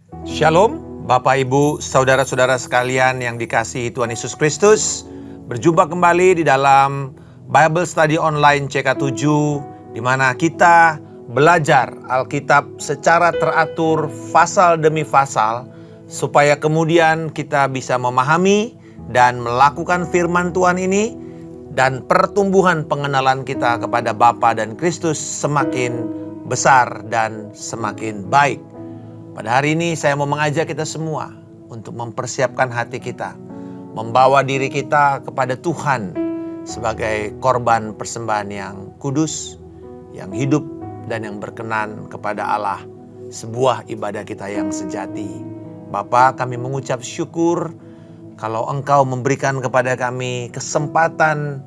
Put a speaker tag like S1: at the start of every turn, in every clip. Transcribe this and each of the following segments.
S1: Shalom, Bapak Ibu, Saudara-saudara sekalian yang dikasihi Tuhan Yesus Kristus. Berjumpa kembali di dalam Bible Study Online CK7, di mana kita belajar Alkitab secara teratur, pasal demi pasal, supaya kemudian kita bisa memahami dan melakukan firman Tuhan ini, dan pertumbuhan pengenalan kita kepada Bapa dan Kristus semakin besar dan semakin baik. Pada hari ini saya mau mengajak kita semua untuk mempersiapkan hati kita, membawa diri kita kepada Tuhan sebagai korban persembahan yang kudus, yang hidup dan yang berkenan kepada Allah, sebuah ibadah kita yang sejati. Bapa, kami mengucap syukur kalau Engkau memberikan kepada kami kesempatan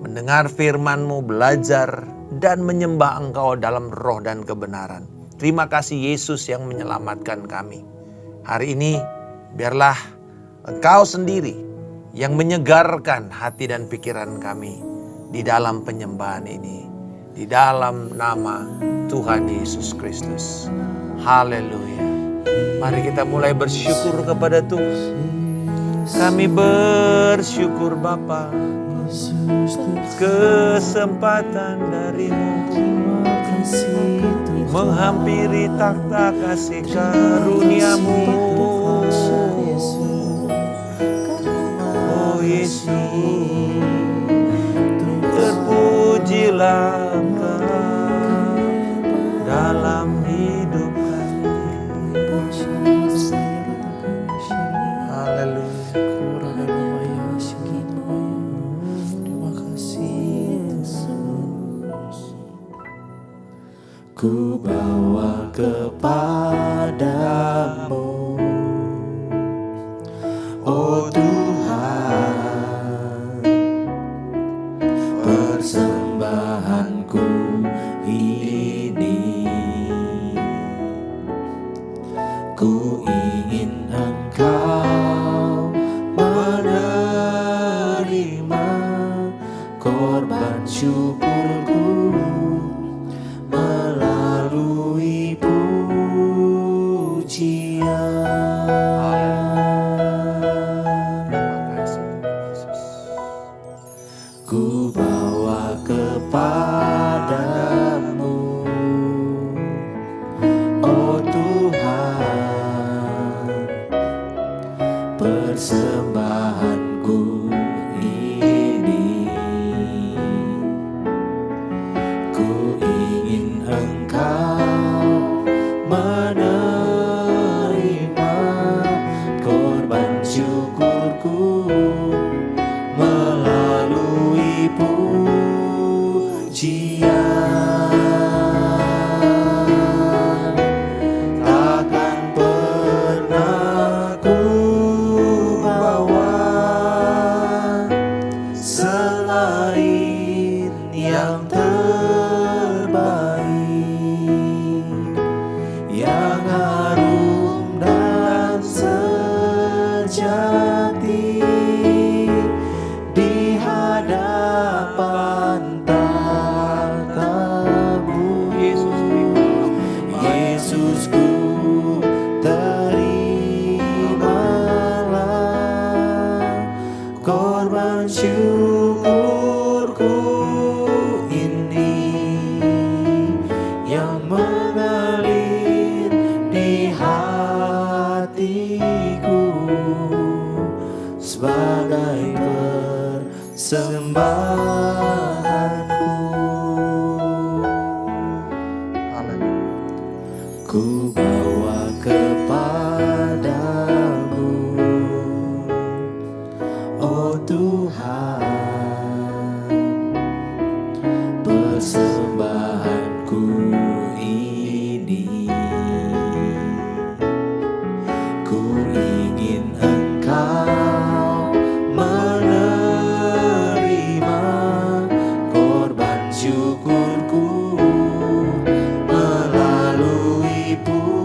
S1: mendengar firman-Mu, belajar dan menyembah Engkau dalam roh dan kebenaran. Terima kasih Yesus yang menyelamatkan kami. Hari ini biarlah Engkau sendiri yang menyegarkan hati dan pikiran kami di dalam penyembahan ini. Di dalam nama Tuhan Yesus Kristus. Haleluya. Mari kita mulai bersyukur kepada Tuhan. Kami bersyukur Bapa, kesempatan dari-Mu menghampiri takhta kasih karunia-Mu. Oh Yesus, terpujilah Engkau dalam hidup kami. Haleluya.
S2: Ku bawa kepadamu, oh Tuhan, persembahanku ini. Ku ingin Engkau menerima korban syukurku melalui pujian.
S1: Terima kasih Yesus.
S2: Ku bawa kepadamu, oh Tuhan, persembahanku ini. Ku ingin Engkau menerima korban syukurku melalui pujian. Takkan pernah ku bawa selain yang terbaik, yang harum dan sejati di hadapan takhta-Mu. Yesusku, terimalah korban syukurku ini yang mengalir di hatiku sebagai persembahanku.
S1: Haleluya.
S2: Ku bawa kepadamu, oh Tuhan, persembahanku ini. Ku ingin Engkau menerima korban syukurku melalui pujian.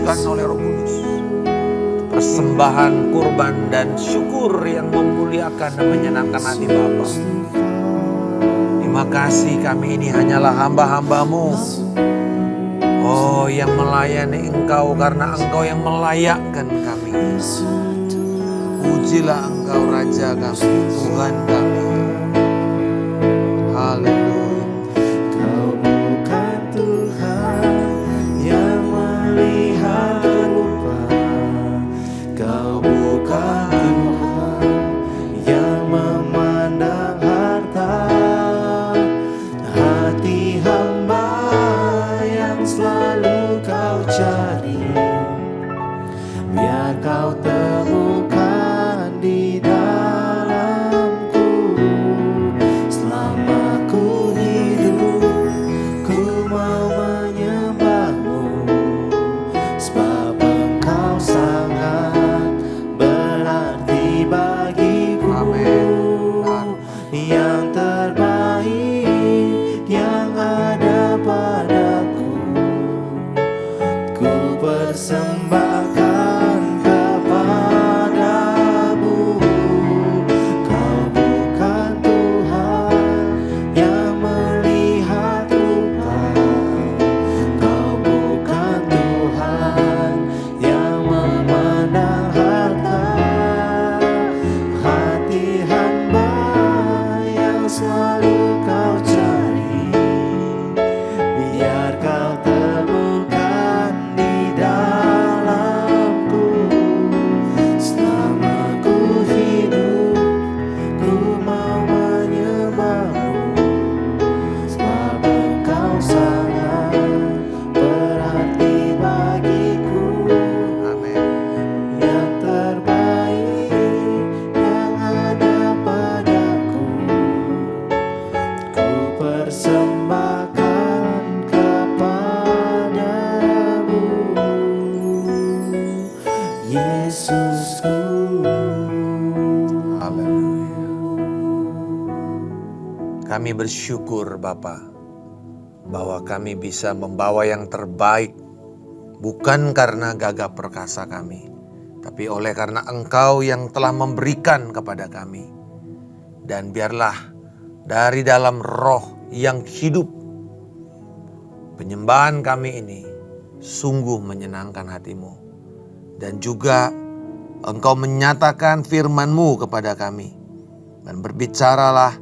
S1: ditunjukkan oleh Roh Kudus. Persembahan, kurban, dan syukur yang memuliakan dan menyenangkan hati Bapa. Terima kasih, kami ini hanyalah hamba-hamba-Mu. Oh, yang melayani Engkau karena Engkau yang melayakkan kami. Pujilah Engkau Raja kami, Tuhan kami. Haleluya.
S2: Kau bukan Tuhan yang melihat rupa, Kau bukan Tuhan yang memandang harta. Hati hamba yang selalu Kau cari, biar Kau temukan di dalamku. Selama ku hidup, ku mau menyembah-Mu, sebab Engkau sangat berarti bagiku.
S1: Amin.
S2: Yang terbaik yang ada padaku, ku persembahkan kepadamu. Kau bukan Tuhan yang melihat rupa, Kau bukan Tuhan yang memandang harta. Hati hamba yang selalu Kau cari, biar Kau temukan di dalamku. Selama ku hidup, ku mau menyembah-Mu, sebab Engkau sangat berarti bagiku.
S1: Amin.
S2: Yang terbaik yang ada padaku, ku persembahkan kepadamu, Yesusku.
S1: Haleluya. Kami bersyukur Bapa, bahwa kami bisa membawa yang terbaik, bukan karena gagah perkasa kami, tapi oleh karena Engkau yang telah memberikan kepada kami. Dan biarlah dari dalam roh yang hidup, penyembahan kami ini sungguh menyenangkan hati-Mu. Dan juga Engkau menyatakan firman-Mu kepada kami. Dan berbicaralah,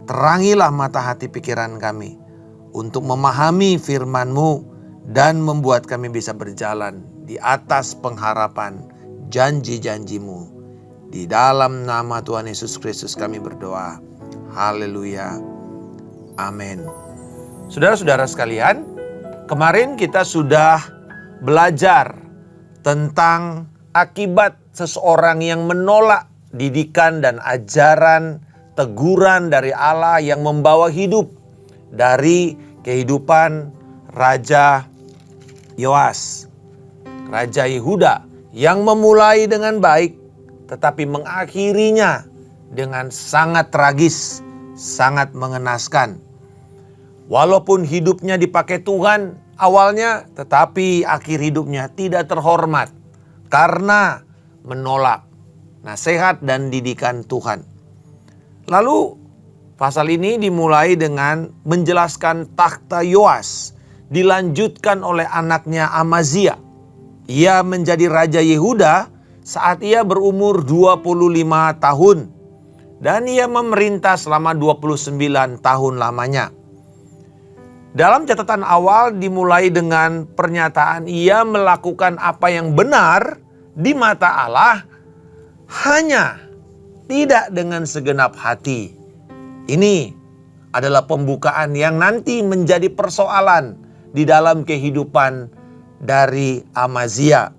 S1: terangilah mata hati pikiran kami untuk memahami firman-Mu dan membuat kami bisa berjalan di atas pengharapan janji-janji-Mu. Di dalam nama Tuhan Yesus Kristus kami berdoa. Haleluya. Amin. Saudara-saudara sekalian, kemarin kita sudah belajar tentang akibat seseorang yang menolak didikan dan ajaran teguran dari Allah yang membawa hidup dari kehidupan Raja Yoas, Raja Yehuda, yang memulai dengan baik tetapi mengakhirinya dengan sangat tragis, sangat mengenaskan. Walaupun hidupnya dipakai Tuhan awalnya, tetapi akhir hidupnya tidak terhormat karena menolak nasihat dan didikan Tuhan. Lalu pasal ini dimulai dengan menjelaskan takhta Yoas dilanjutkan oleh anaknya Amazia. Ia menjadi Raja Yehuda saat ia berumur 25 tahun. Dan ia memerintah selama 29 tahun lamanya. Dalam catatan awal dimulai dengan pernyataan ia melakukan apa yang benar di mata Allah, hanya tidak dengan segenap hati. Ini adalah pembukaan yang nanti menjadi persoalan di dalam kehidupan dari Amazia.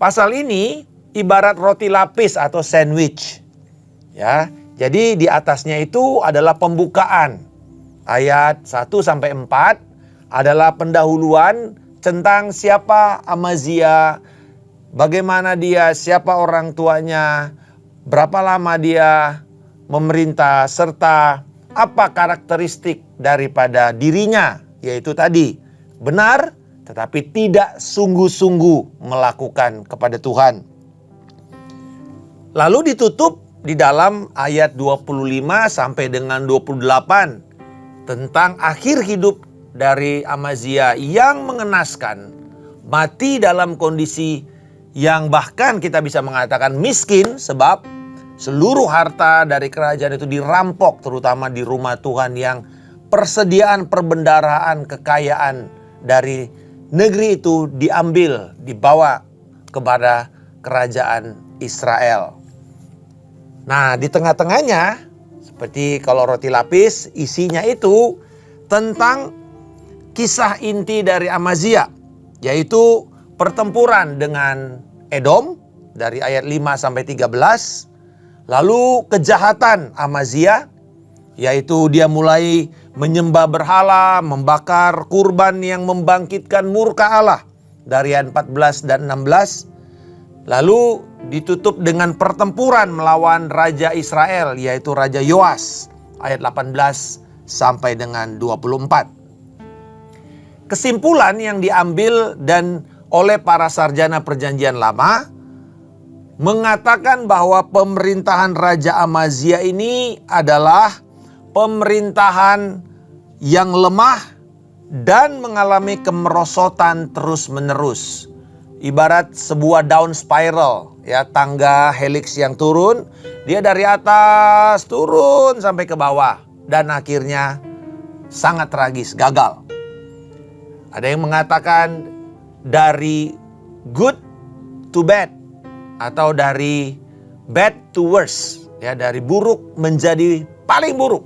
S1: Pasal ini ibarat roti lapis atau sandwich. Ya, jadi di atasnya itu adalah pembukaan. Ayat 1-4 adalah pendahuluan tentang siapa Amazia, bagaimana dia, siapa orang tuanya, berapa lama dia memerintah, serta apa karakteristik daripada dirinya, yaitu tadi benar tetapi tidak sungguh-sungguh melakukan kepada Tuhan. Lalu ditutup di dalam ayat 25 sampai dengan 28 tentang akhir hidup dari Amazia yang mengenaskan, mati dalam kondisi yang bahkan kita bisa mengatakan miskin, sebab seluruh harta dari kerajaan itu dirampok, terutama di rumah Tuhan yang persediaan perbendaharaan kekayaan dari negeri itu diambil, dibawa kepada kerajaan Israel. Nah, di tengah-tengahnya, seperti kalau roti lapis, isinya itu tentang kisah inti dari Amazia, yaitu pertempuran dengan Edom dari ayat 5 sampai 13. Lalu kejahatan Amazia, yaitu dia mulai menyembah berhala, membakar kurban yang membangkitkan murka Allah dari ayat 14 dan 16. Lalu ditutup dengan pertempuran melawan Raja Israel, yaitu Raja Yoas, ayat 18 sampai dengan 24. Kesimpulan yang diambil dan oleh para sarjana perjanjian lama mengatakan bahwa pemerintahan Raja Amazia ini adalah pemerintahan yang lemah dan mengalami kemerosotan terus-menerus. Ibarat sebuah down spiral, ya, tangga helix yang turun, dia dari atas turun sampai ke bawah dan akhirnya sangat tragis, gagal. Ada yang mengatakan dari good to bad atau dari bad to worse, ya, dari buruk menjadi paling buruk,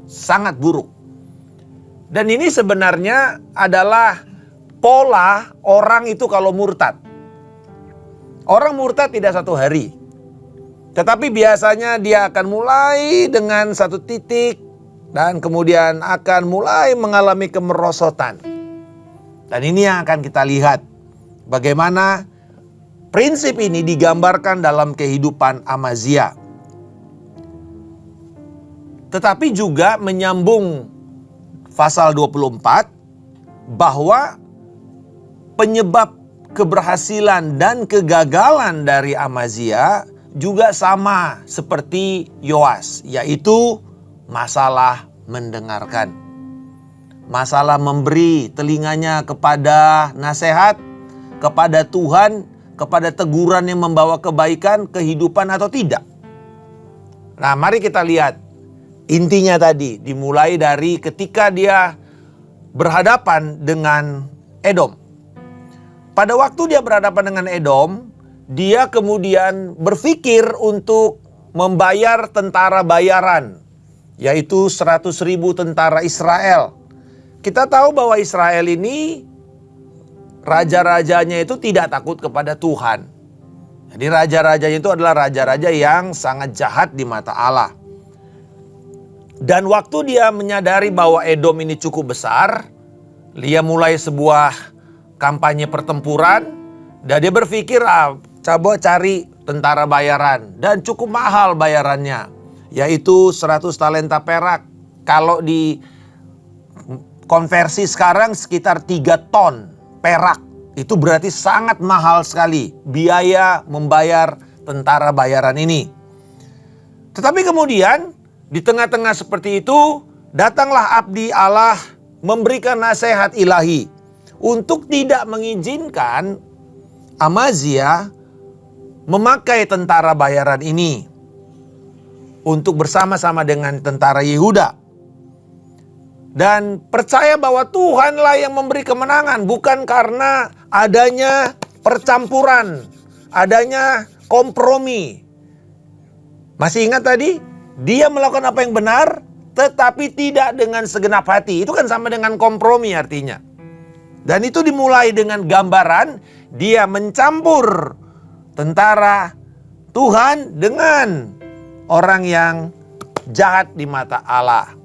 S1: sangat buruk. Dan ini sebenarnya adalah pola orang itu kalau murtad. Orang murtad tidak satu hari. Tetapi biasanya dia akan mulai dengan satu titik dan kemudian akan mulai mengalami kemerosotan. Dan ini yang akan kita lihat. Bagaimana prinsip ini digambarkan dalam kehidupan Amazia. Tetapi juga menyambung pasal 24 bahwa penyebab keberhasilan dan kegagalan dari Amazia juga sama seperti Yoas, yaitu masalah mendengarkan. Masalah memberi telinganya kepada nasihat, kepada Tuhan, kepada teguran yang membawa kebaikan, kehidupan atau tidak. Nah, mari kita lihat intinya tadi, dimulai dari ketika dia berhadapan dengan Edom. Pada waktu dia berhadapan dengan Edom, dia kemudian berpikir untuk membayar tentara bayaran, yaitu 100.000 tentara Israel. Kita tahu bahwa Israel ini, raja-rajanya itu tidak takut kepada Tuhan. Jadi raja-rajanya itu adalah raja-raja yang sangat jahat di mata Allah. Dan waktu dia menyadari bahwa Edom ini cukup besar, dia mulai sebuah kampanye pertempuran, dan dia berpikir, coba cari tentara bayaran, dan cukup mahal bayarannya, yaitu 100 talenta perak. Kalau di konversi sekarang sekitar 3 ton perak. Itu berarti sangat mahal sekali biaya membayar tentara bayaran ini. Tetapi kemudian di tengah-tengah seperti itu, datanglah abdi Allah memberikan nasihat ilahi untuk tidak mengizinkan Amazia memakai tentara bayaran ini untuk bersama-sama dengan tentara Yehuda. Dan percaya bahwa Tuhanlah yang memberi kemenangan, bukan karena adanya percampuran, adanya kompromi. Masih ingat tadi? Dia melakukan apa yang benar, tetapi tidak dengan segenap hati. Itu kan sama dengan kompromi artinya. Dan itu dimulai dengan gambaran dia mencampur tentara Tuhan dengan orang yang jahat di mata Allah.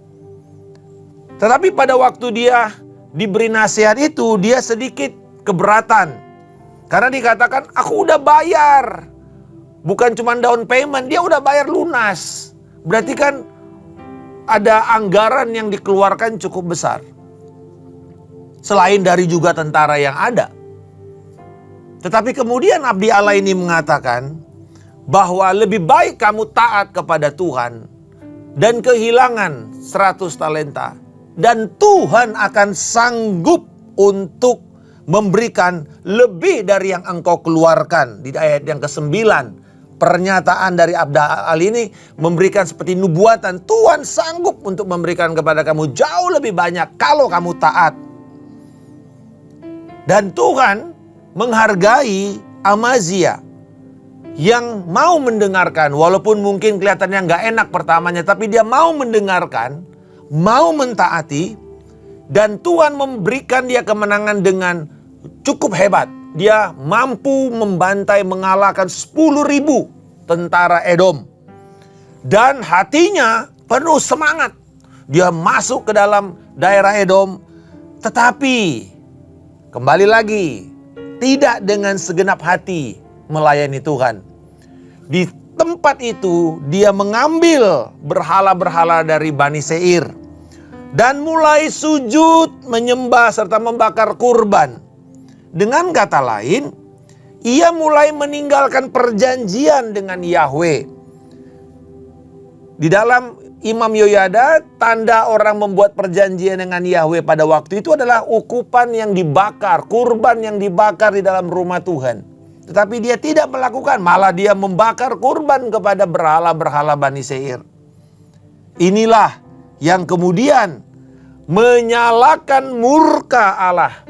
S1: Tetapi pada waktu dia diberi nasihat itu, dia sedikit keberatan. Karena dikatakan, aku udah bayar. Bukan cuma down payment, dia udah bayar lunas. Berarti kan ada anggaran yang dikeluarkan cukup besar. selain dari juga tentara yang ada. Tetapi kemudian abdi Allah ini mengatakan bahwa lebih baik kamu taat kepada Tuhan dan kehilangan 100 talenta. Dan Tuhan akan sanggup untuk memberikan lebih dari yang engkau keluarkan. Di ayat yang ke-9, pernyataan dari abdi Allah ini memberikan seperti nubuatan. Tuhan sanggup untuk memberikan kepada kamu jauh lebih banyak kalau kamu taat. Dan Tuhan menghargai Amazia yang mau mendengarkan, walaupun mungkin kelihatannya nggak enak pertamanya, tapi dia mau mendengarkan, mau mentaati, dan Tuhan memberikan dia kemenangan dengan cukup hebat. Dia mampu membantai, mengalahkan 10.000 tentara Edom. Dan hatinya penuh semangat. Dia masuk ke dalam daerah Edom, tetapi kembali lagi, tidak dengan segenap hati melayani Tuhan. Di tempat itu dia mengambil berhala-berhala dari Bani Seir dan mulai sujud, menyembah serta membakar kurban. Dengan kata lain, ia mulai meninggalkan perjanjian dengan Yahweh. Di dalam Imam Yoyada, tanda orang membuat perjanjian dengan Yahweh pada waktu itu adalah ukupan yang dibakar, kurban yang dibakar di dalam rumah Tuhan. Tetapi dia tidak melakukan, malah dia membakar kurban kepada berhala-berhala Bani Seir. Inilah yang kemudian menyalakan murka Allah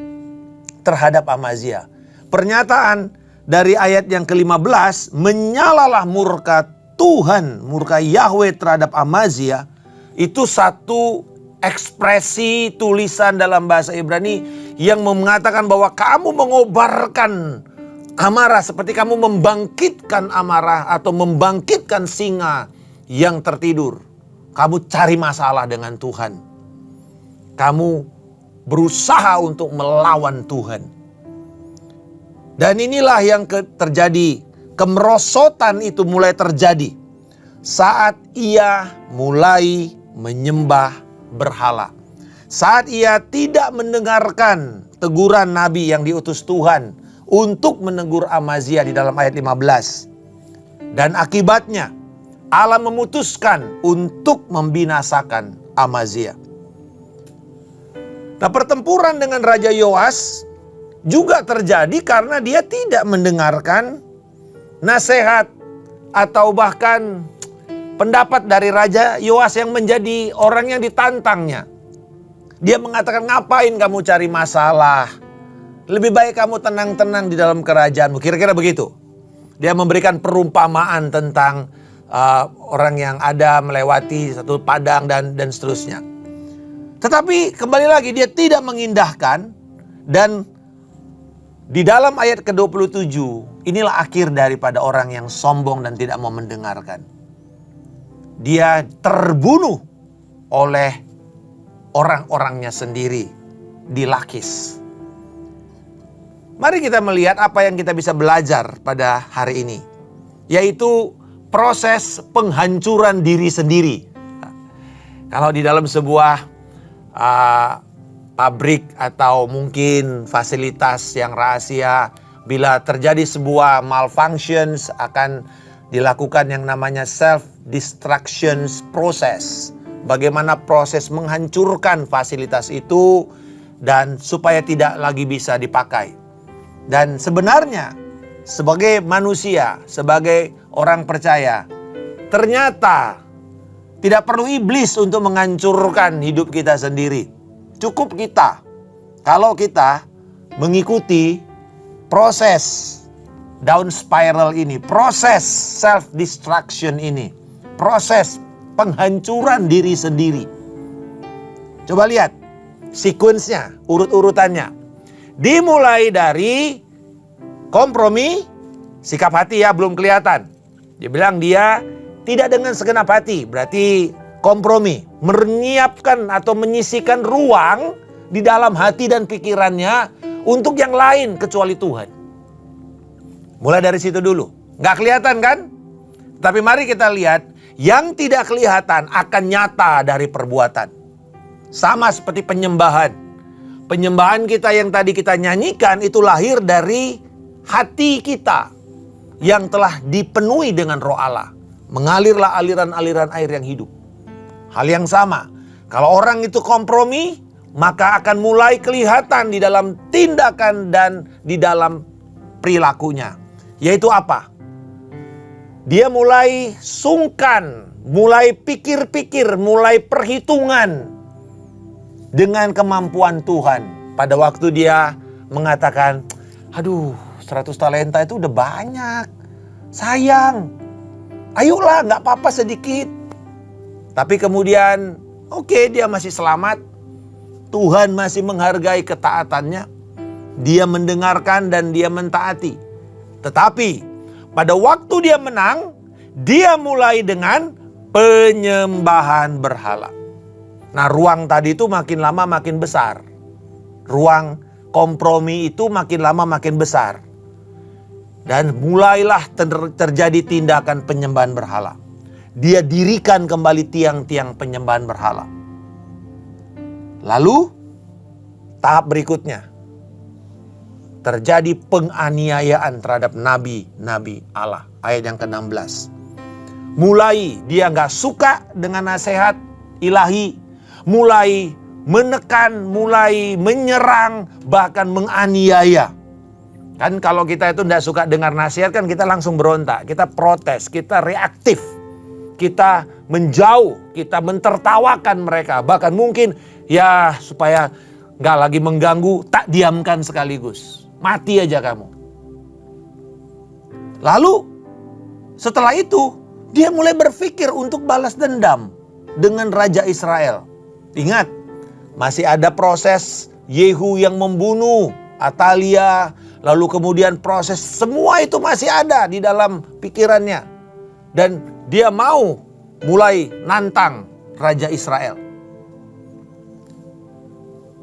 S1: terhadap Amazia. Pernyataan dari ayat yang ke-15, menyalalah murka Tuhan, murka Yahweh terhadap Amazia, itu satu ekspresi tulisan dalam bahasa Ibrani yang mengatakan bahwa kamu mengobarkan amarah seperti kamu membangkitkan amarah atau membangkitkan singa yang tertidur. Kamu cari masalah dengan Tuhan. Kamu berusaha untuk melawan Tuhan. Dan inilah yang terjadi. Kemerosotan itu mulai terjadi saat ia mulai menyembah berhala. Saat ia tidak mendengarkan teguran nabi yang diutus Tuhan untuk menegur Amazia di dalam ayat 15. Dan akibatnya Allah memutuskan untuk membinasakan Amazia. Nah, pertempuran dengan Raja Yoas juga terjadi karena dia tidak mendengarkan nasihat atau bahkan pendapat dari Raja Yoas yang menjadi orang yang ditantangnya. Dia mengatakan, ngapain kamu cari masalah? Lebih baik kamu tenang-tenang di dalam kerajaanmu. Kira-kira begitu. Dia memberikan perumpamaan tentang orang yang ada melewati satu padang dan seterusnya. Tetapi kembali lagi dia tidak mengindahkan. Dan di dalam ayat ke-27, inilah akhir daripada orang yang sombong dan tidak mau mendengarkan. Dia terbunuh oleh orang-orangnya sendiri di Lakis. Mari kita melihat apa yang kita bisa belajar pada hari ini. Yaitu proses penghancuran diri sendiri. Kalau di dalam sebuah pabrik atau mungkin fasilitas yang rahasia, bila terjadi sebuah malfunctions akan dilakukan yang namanya self-destruction process. Bagaimana proses menghancurkan fasilitas itu dan supaya tidak lagi bisa dipakai. Dan sebenarnya sebagai manusia, sebagai orang percaya, ternyata tidak perlu iblis untuk menghancurkan hidup kita sendiri. Cukup kita. Kalau kita mengikuti proses down spiral ini, proses self-destruction ini, proses penghancuran diri sendiri. Coba lihat sequence-nya, urut-urutannya. Dimulai dari kompromi, sikap hati ya belum kelihatan. Dia bilang dia tidak dengan segenap hati, berarti kompromi. Menyiapkan atau menyisikan ruang di dalam hati dan pikirannya untuk yang lain kecuali Tuhan. Mulai dari situ dulu. Nggak kelihatan kan? Tapi mari kita lihat, yang tidak kelihatan akan nyata dari perbuatan. Sama seperti penyembahan. Penyembahan kita yang tadi kita nyanyikan itu lahir dari hati kita yang telah dipenuhi dengan Roh Allah. Mengalirlah aliran-aliran air yang hidup. Hal yang sama, kalau orang itu kompromi, maka akan mulai kelihatan di dalam tindakan dan di dalam perilakunya. Yaitu apa? Dia mulai sungkan, mulai pikir-pikir, mulai perhitungan dengan kemampuan Tuhan. Pada waktu dia mengatakan, aduh 100 talenta itu udah banyak, sayang, ayolah gak apa-apa sedikit. Tapi kemudian oke, dia masih selamat, Tuhan masih menghargai ketaatannya, dia mendengarkan dan dia mentaati. Tetapi pada waktu dia menang, dia mulai dengan penyembahan berhala. Nah, ruang tadi itu makin lama makin besar. Ruang kompromi itu makin lama makin besar. Dan mulailah terjadi tindakan penyembahan berhala. Dia dirikan kembali tiang-tiang penyembahan berhala. Lalu tahap berikutnya, terjadi penganiayaan terhadap nabi-nabi Allah. Ayat yang ke-16. Mulai dia gak suka dengan nasihat ilahi. Mulai menekan, mulai menyerang, bahkan menganiaya. Kan kalau kita itu gak suka dengar nasihat kan kita langsung berontak. Kita protes, kita reaktif. Kita menjauh, kita mentertawakan mereka. Bahkan mungkin ya supaya gak lagi mengganggu, tak diamkan sekaligus. Mati aja kamu. Lalu setelah itu dia mulai berpikir untuk balas dendam dengan Raja Israel. Ingat, masih ada proses Yehu yang membunuh Atalia. Lalu kemudian proses semua itu masih ada di dalam pikirannya. Dan dia mau mulai nantang Raja Israel.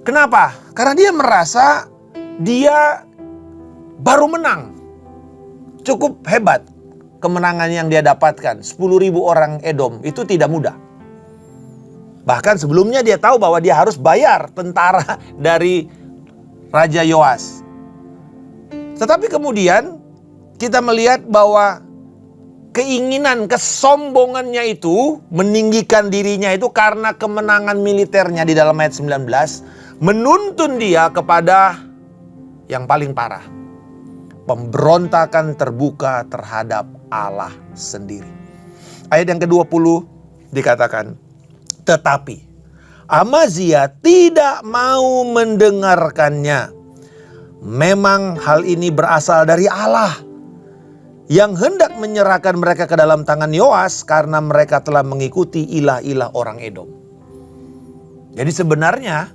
S1: Kenapa? Karena dia merasa dia baru menang. Cukup hebat kemenangan yang dia dapatkan. 10.000 orang Edom itu tidak mudah. Bahkan sebelumnya dia tahu bahwa dia harus bayar tentara dari Raja Yoas. Tetapi kemudian kita melihat bahwa keinginan, kesombongannya itu meninggikan dirinya itu karena kemenangan militernya di dalam ayat 19 menuntun dia kepada yang paling parah. Pemberontakan terbuka terhadap Allah sendiri. Ayat yang ke-20 dikatakan, tetapi Amazia tidak mau mendengarkannya. Memang hal ini berasal dari Allah yang hendak menyerahkan mereka ke dalam tangan Yoas karena mereka telah mengikuti ilah-ilah orang Edom. Jadi sebenarnya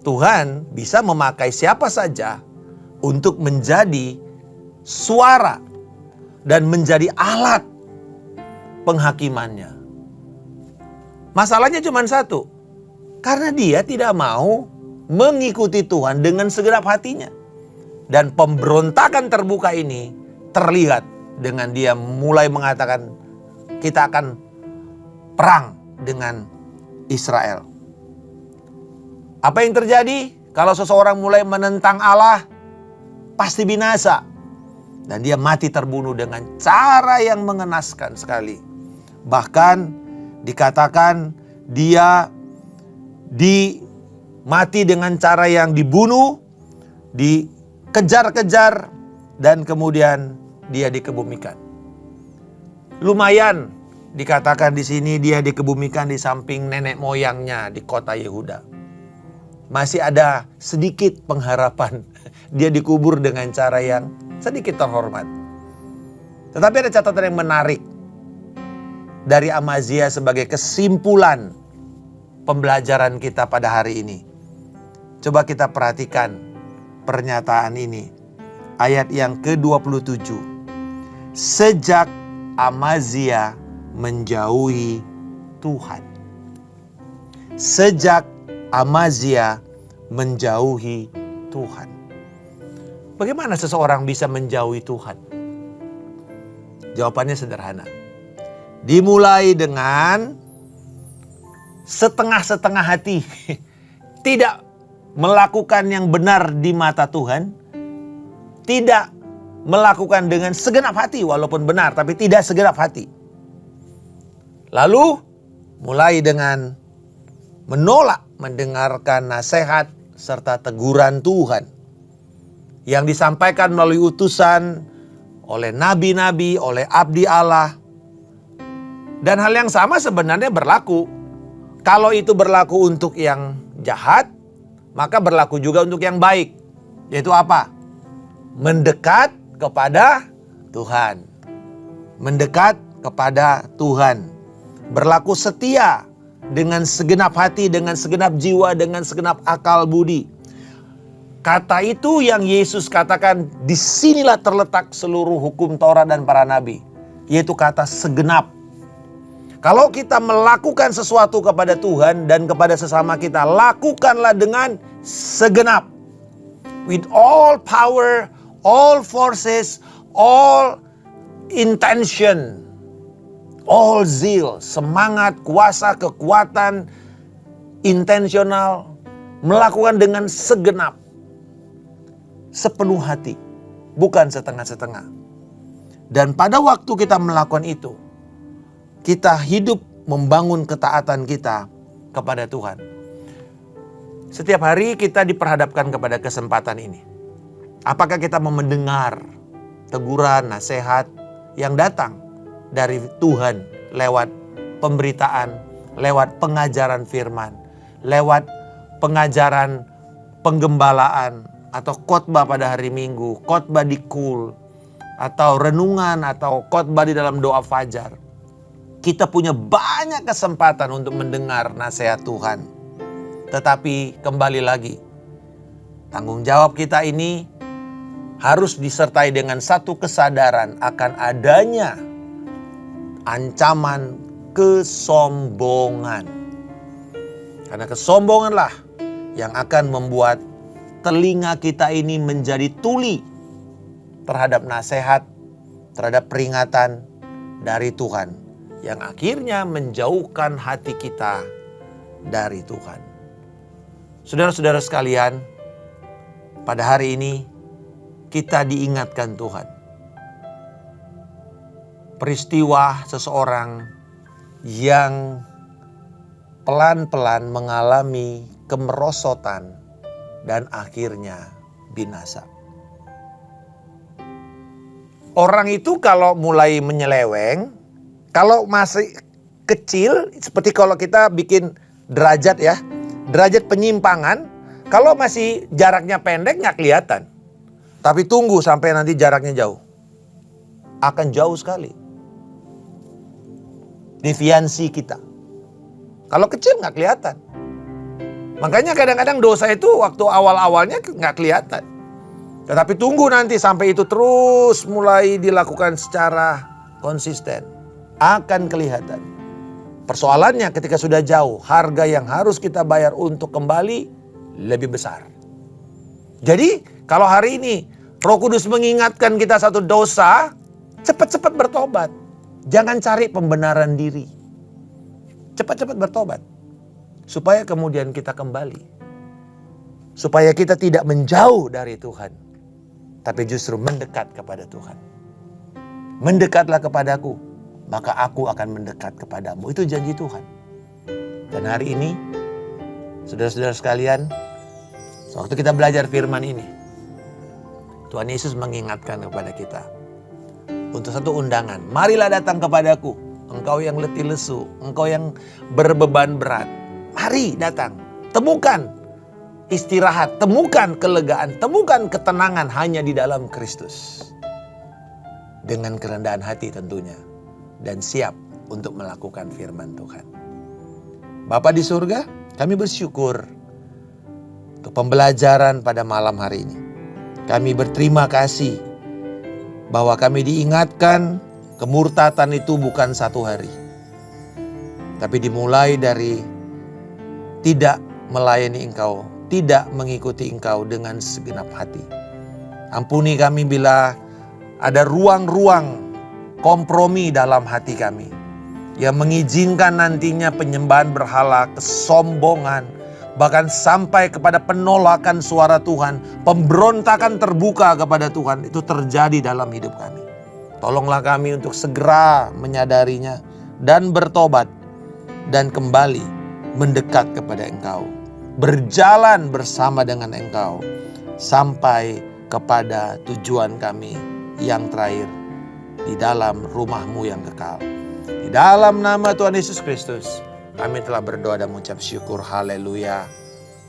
S1: Tuhan bisa memakai siapa saja untuk menjadi suara dan menjadi alat penghakimannya. Masalahnya cuma satu. Karena dia tidak mau mengikuti Tuhan dengan segenap hatinya. Dan pemberontakan terbuka ini terlihat dengan dia mulai mengatakan kita akan perang dengan Israel. Apa yang terjadi kalau seseorang mulai menentang Allah? Pasti binasa. Dan dia mati terbunuh dengan cara yang mengenaskan sekali. Bahkan dikatakan dia mati dengan cara yang dibunuh, dikejar-kejar, dan kemudian dia dikebumikan. Lumayan dikatakan di sini dia dikebumikan di samping nenek moyangnya di kota Yehuda. Masih ada sedikit pengharapan. Dia dikubur dengan cara yang sedikit terhormat. Tetapi ada catatan yang menarik dari Amazia sebagai kesimpulan pembelajaran kita pada hari ini. Coba kita perhatikan pernyataan ini. Ayat yang ke-27. Sejak Amazia menjauhi Tuhan. Sejak Amazia menjauhi Tuhan. Bagaimana seseorang bisa menjauhi Tuhan? Jawabannya sederhana. Dimulai dengan setengah-setengah hati. Tidak melakukan yang benar di mata Tuhan, tidak melakukan dengan segenap hati, walaupun benar tapi tidak segenap hati. Lalu mulai dengan menolak mendengarkan nasihat serta teguran Tuhan yang disampaikan melalui utusan oleh nabi-nabi, oleh abdi Allah. Dan hal yang sama sebenarnya berlaku. Kalau itu berlaku untuk yang jahat, maka berlaku juga untuk yang baik. Yaitu apa? Mendekat kepada Tuhan. Mendekat kepada Tuhan. Berlaku setia dengan segenap hati, dengan segenap jiwa, dengan segenap akal budi. Kata itu yang Yesus katakan, disinilah terletak seluruh hukum Taurat dan para nabi. Yaitu kata segenap. Kalau kita melakukan sesuatu kepada Tuhan dan kepada sesama kita, lakukanlah dengan segenap. With all power, all forces, all intention, all zeal, semangat, kuasa, kekuatan, intensional, melakukan dengan segenap, sepenuh hati, bukan setengah-setengah. Dan pada waktu kita melakukan itu, kita hidup membangun ketaatan kita kepada Tuhan. Setiap hari kita diperhadapkan kepada kesempatan ini. Apakah kita mau mendengar teguran, nasihat yang datang dari Tuhan lewat pemberitaan, lewat pengajaran firman, lewat pengajaran penggembalaan, atau khotbah pada hari Minggu, khotbah di KUL, atau renungan, atau khotbah di dalam doa fajar. Kita punya banyak kesempatan untuk mendengar nasihat Tuhan. Tetapi kembali lagi, tanggung jawab kita ini harus disertai dengan satu kesadaran akan adanya ancaman kesombongan. Karena kesombonganlah yang akan membuat telinga kita ini menjadi tuli terhadap nasihat, terhadap peringatan dari Tuhan. Yang akhirnya menjauhkan hati kita dari Tuhan. Saudara-saudara sekalian, pada hari ini kita diingatkan Tuhan. Peristiwa seseorang yang pelan-pelan mengalami kemerosotan dan akhirnya binasa. Orang itu kalau mulai menyeleweng, kalau masih kecil, seperti kalau kita bikin derajat ya, derajat penyimpangan, kalau masih jaraknya pendek nggak kelihatan. Tapi tunggu sampai nanti jaraknya jauh. Akan jauh sekali. Deviansi kita. Kalau kecil nggak kelihatan. Makanya kadang-kadang dosa itu waktu awal-awalnya nggak kelihatan. Tetapi tunggu nanti sampai itu terus mulai dilakukan secara konsisten. Akan kelihatan. Persoalannya ketika sudah jauh, harga yang harus kita bayar untuk kembali lebih besar. Jadi kalau hari ini Roh Kudus mengingatkan kita satu dosa, cepat-cepat bertobat. Jangan cari pembenaran diri. Cepat-cepat bertobat. Supaya kemudian kita kembali. Supaya kita tidak menjauh dari Tuhan. Tapi justru mendekat kepada Tuhan. Mendekatlah kepadaku, maka aku akan mendekat kepadamu. Itu janji Tuhan. Dan hari ini, saudara-saudara sekalian, waktu kita belajar firman ini, Tuhan Yesus mengingatkan kepada kita untuk satu undangan. Marilah datang kepadaku, engkau yang letih lesu, engkau yang berbeban berat. Mari datang, temukan istirahat, temukan kelegaan, temukan ketenangan hanya di dalam Kristus. Dengan kerendahan hati tentunya. Dan siap untuk melakukan firman Tuhan. Bapa di surga, kami bersyukur untuk pembelajaran pada malam hari ini. Kami berterima kasih bahwa kami diingatkan kemurtatan itu bukan satu hari. Tapi dimulai dari tidak melayani Engkau, tidak mengikuti Engkau dengan segenap hati. Ampuni kami bila ada ruang-ruang kompromi dalam hati kami yang mengizinkan nantinya penyembahan berhala, kesombongan, bahkan sampai kepada penolakan suara Tuhan, pemberontakan terbuka kepada Tuhan, itu terjadi dalam hidup kami. Tolonglah kami untuk segera menyadarinya dan bertobat dan kembali mendekat kepada Engkau, berjalan bersama dengan Engkau sampai kepada tujuan kami yang terakhir, di dalam rumah-Mu yang kekal. Di dalam nama Tuhan Yesus Kristus, kami telah berdoa dan mengucap syukur. Haleluya.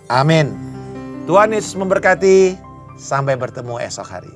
S1: Amin. Tuhan Yesus memberkati. Sampai bertemu esok hari.